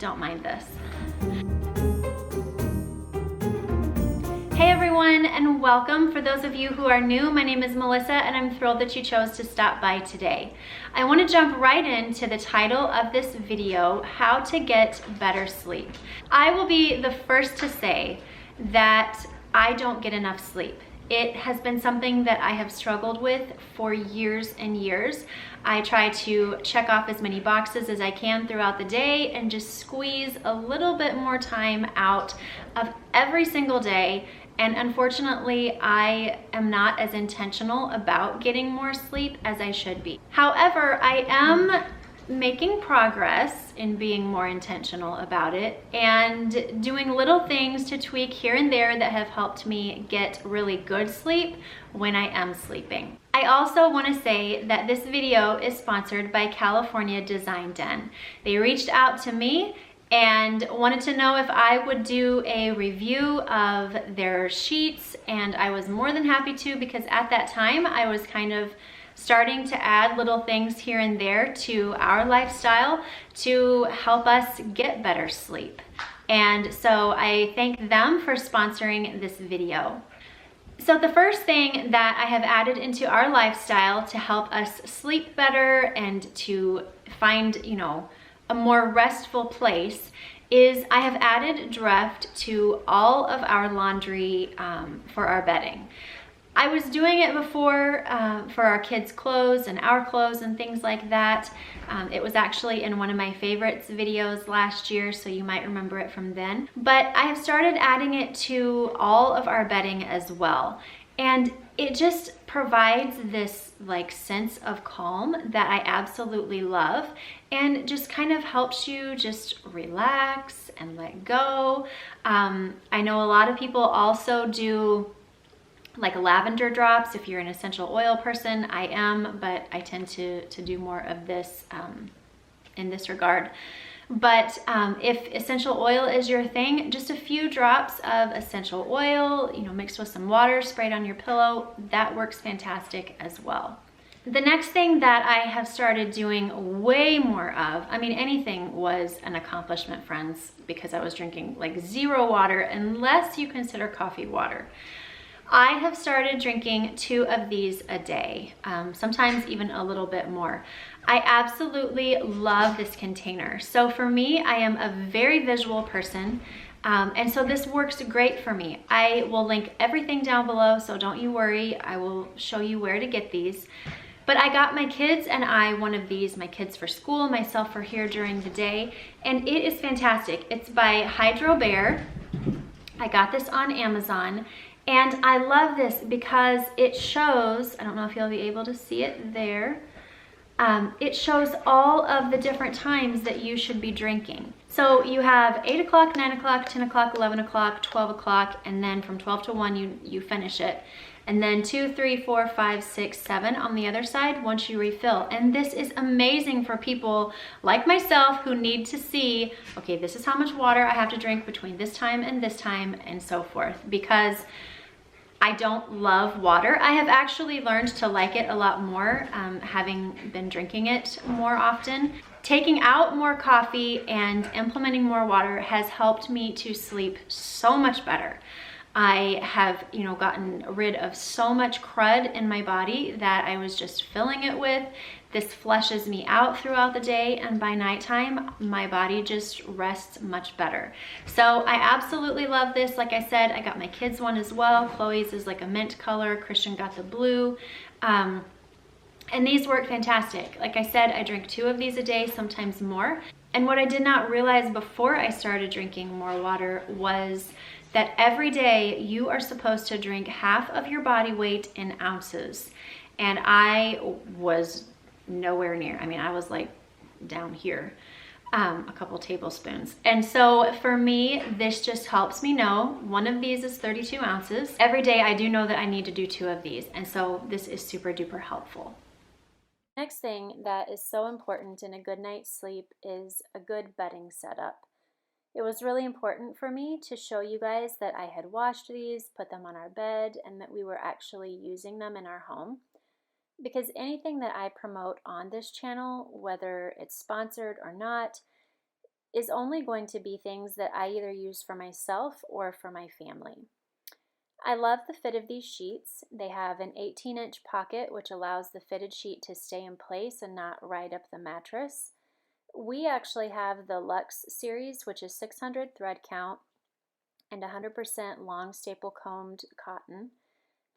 don't mind this. Hey everyone, and welcome. For those of you who are new, my name is Melissa and I'm thrilled that you chose to stop by today. I want to jump right into the title of this video, How to Get Better Sleep. I will be the first to say that I don't get enough sleep. It has been something that I have struggled with for years and years. I try to check off as many boxes as I can throughout the day and just squeeze a little bit more time out of every single day. And unfortunately, I am not as intentional about getting more sleep as I should be. However, I am making progress in being more intentional about it and doing little things to tweak here and there that have helped me get really good sleep when I am sleeping. I also want to say that this video is sponsored by California Design Den. They reached out to me and wanted to know if I would do a review of their sheets, and I was more than happy to, because at that time I was kind of starting to add little things here and there to our lifestyle to help us get better sleep. And so I thank them for sponsoring this video. So the first thing that I have added into our lifestyle to help us sleep better and to find, a more restful place is I have added Dreft to all of our laundry for our bedding. I was doing it before for our kids' clothes and our clothes and things like that. It was actually in one of my favorites videos last year, so you might remember it from then. But I have started adding it to all of our bedding as well. And it just provides this sense of calm that I absolutely love, and just kind of helps you just relax and let go. I know a lot of people also do lavender drops if you're an essential oil person. I am, but I tend to do more of this in this regard. But if essential oil is your thing, just a few drops of essential oil, mixed with some water, sprayed on your pillow, that works fantastic as well. The next thing that I have started doing way more of, anything was an accomplishment, friends, because I was drinking zero water, unless you consider coffee water. I have started drinking 2 of these a day, sometimes even a little bit more. I absolutely love this container. So for me, I am a very visual person, and so this works great for me. I will link everything down below, so don't you worry. I will show you where to get these. But I got my kids and I one of these, my kids for school, myself for here during the day, and it is fantastic. It's by Hydro Bear. I got this on Amazon. And I love this because it shows, I don't know if you'll be able to see it there, it shows all of the different times that you should be drinking. So you have 8 o'clock, 9 o'clock, 10 o'clock, 11 o'clock, 12 o'clock, and then from 12 to 1 you finish it. And then 2, 3, 4, 5, 6, 7 on the other side once you refill. And this is amazing for people like myself who need to see, okay, this is how much water I have to drink between this time and so forth, because I don't love water. I have actually learned to like it a lot more, having been drinking it more often. Taking out more coffee and implementing more water has helped me to sleep so much better. I have, gotten rid of so much crud in my body that I was just filling it with. This flushes me out throughout the day, and by nighttime, my body just rests much better. So I absolutely love this. Like I said, I got my kids one as well. Chloe's is a mint color. Christian got the blue. And these work fantastic. Like I said, I drink 2 of these a day, sometimes more. And what I did not realize before I started drinking more water was that every day you are supposed to drink half of your body weight in ounces. And I was nowhere near. I was down here, a couple tablespoons. And so for me, this just helps me know one of these is 32 ounces. Every day I do know that I need to do 2 of these. And so this is super duper helpful. Next thing that is so important in a good night's sleep is a good bedding setup. It was really important for me to show you guys that I had washed these, put them on our bed, and that we were actually using them in our home. Because anything that I promote on this channel, whether it's sponsored or not, is only going to be things that I either use for myself or for my family. I love the fit of these sheets. They have an 18-inch pocket, which allows the fitted sheet to stay in place and not ride up the mattress. We actually have the Luxe series, which is 600 thread count and 100% long staple combed cotton.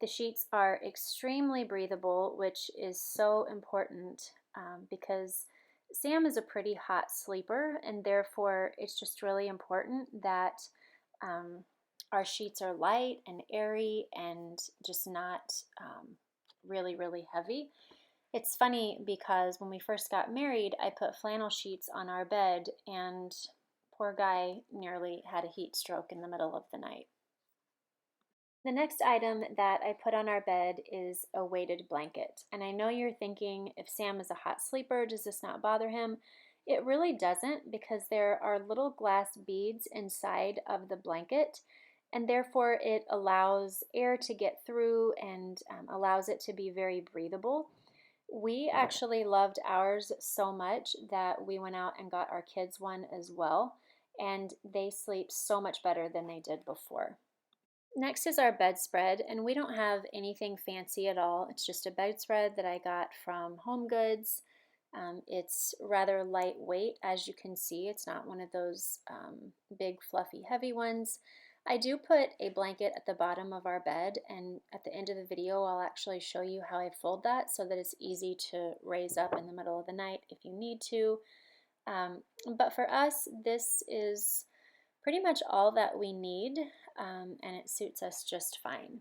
The sheets are extremely breathable, which is so important because Sam is a pretty hot sleeper, and therefore it's just really important that our sheets are light and airy and just not really, really heavy. It's funny because when we first got married, I put flannel sheets on our bed, and poor guy nearly had a heat stroke in the middle of the night. The next item that I put on our bed is a weighted blanket. And I know you're thinking, if Sam is a hot sleeper, does this not bother him? It really doesn't, because there are little glass beads inside of the blanket, and therefore it allows air to get through and allows it to be very breathable. We actually loved ours so much that we went out and got our kids one as well, and they sleep so much better than they did before. Next is our bedspread, and we don't have anything fancy at all. It's just a bedspread that I got from Home Goods. It's rather lightweight, as you can see. It's not one of those big, fluffy, heavy ones. I do put a blanket at the bottom of our bed, and at the end of the video I'll actually show you how I fold that so that it's easy to raise up in the middle of the night if you need to. But for us, this is pretty much all that we need, and it suits us just fine.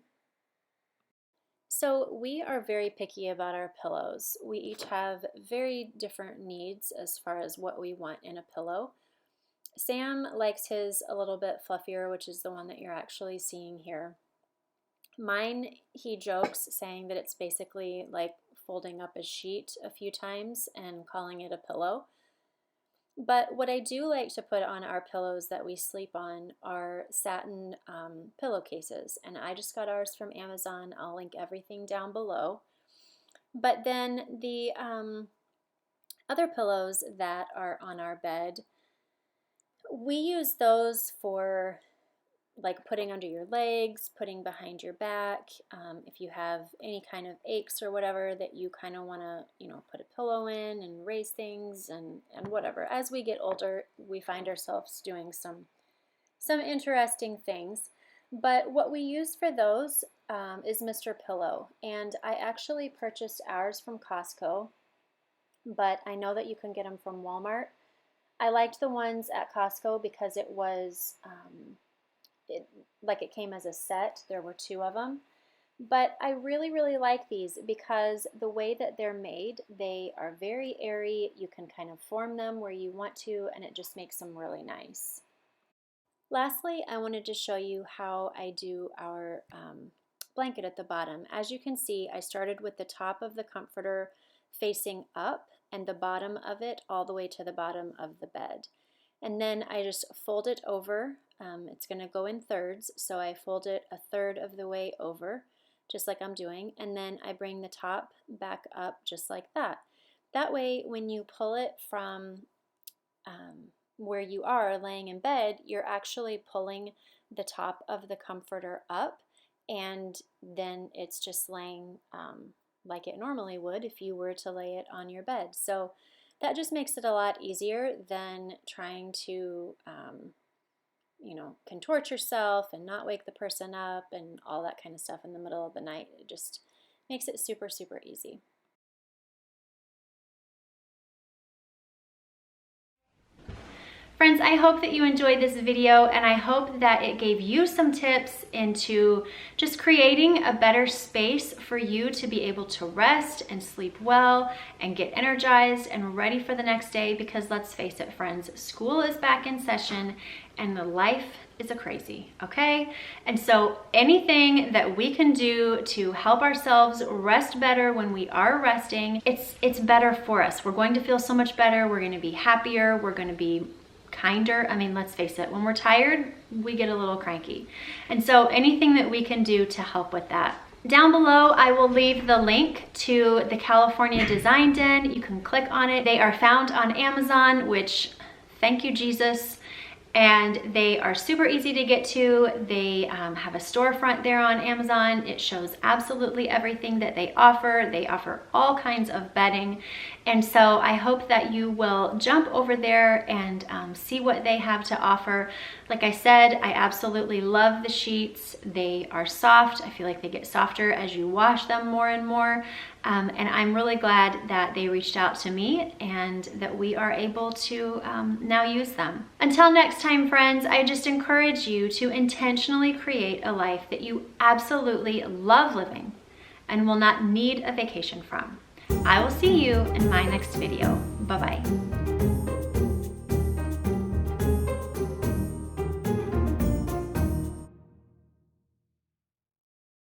So we are very picky about our pillows. We each have very different needs as far as what we want in a pillow. Sam likes his a little bit fluffier, which is the one that you're actually seeing here. Mine, he jokes, saying that it's basically like folding up a sheet a few times and calling it a pillow. But what I do like to put on our pillows that we sleep on are satin pillowcases, and I just got ours from Amazon. I'll link everything down below. But then the other pillows that are on our bed, we use those for like putting under your legs, putting behind your back. If you have any kind of aches or whatever that you kind of want to, put a pillow in and raise things and whatever. As we get older, we find ourselves doing some interesting things. But what we use for those is Mr. Pillow. And I actually purchased ours from Costco, but I know that you can get them from Walmart. I liked the ones at Costco because it was it came as a set. There were 2 of them. But I really, really like these because the way that they're made, they are very airy. You can kind of form them where you want to, and it just makes them really nice. Lastly, I wanted to show you how I do our blanket at the bottom. As you can see, I started with the top of the comforter facing up and the bottom of it all the way to the bottom of the bed. And then I just fold it over. It's going to go in thirds, so I fold it a third of the way over, just like I'm doing, and then I bring the top back up just like that. That way, when you pull it from where you are laying in bed, you're actually pulling the top of the comforter up, and then it's just laying like it normally would if you were to lay it on your bed. So that just makes it a lot easier than trying to contort yourself and not wake the person up and all that kind of stuff in the middle of the night. It just makes it super, super easy. Friends, I hope that you enjoyed this video, and I hope that it gave you some tips into just creating a better space for you to be able to rest and sleep well and get energized and ready for the next day, because let's face it, friends, school is back in session and the life is a crazy, okay? And so anything that we can do to help ourselves rest better when we are resting, it's better for us. We're going to feel so much better. We're going to be happier. We're going to be kinder. I mean, let's face it, when we're tired, we get a little cranky. And so anything that we can do to help with that. Down below, I will leave the link to the California Design Den. You can click on it. They are found on Amazon, which, thank you, Jesus. And they are super easy to get to. They have a storefront there on Amazon. It shows absolutely everything that they offer. They offer all kinds of bedding. And so I hope that you will jump over there and see what they have to offer. Like I said, I absolutely love the sheets. They are soft. I feel like they get softer as you wash them more and more. And I'm really glad that they reached out to me and that we are able to now use them. Until next time, friends, I just encourage you to intentionally create a life that you absolutely love living and will not need a vacation from. I will see you in my next video. Bye-bye.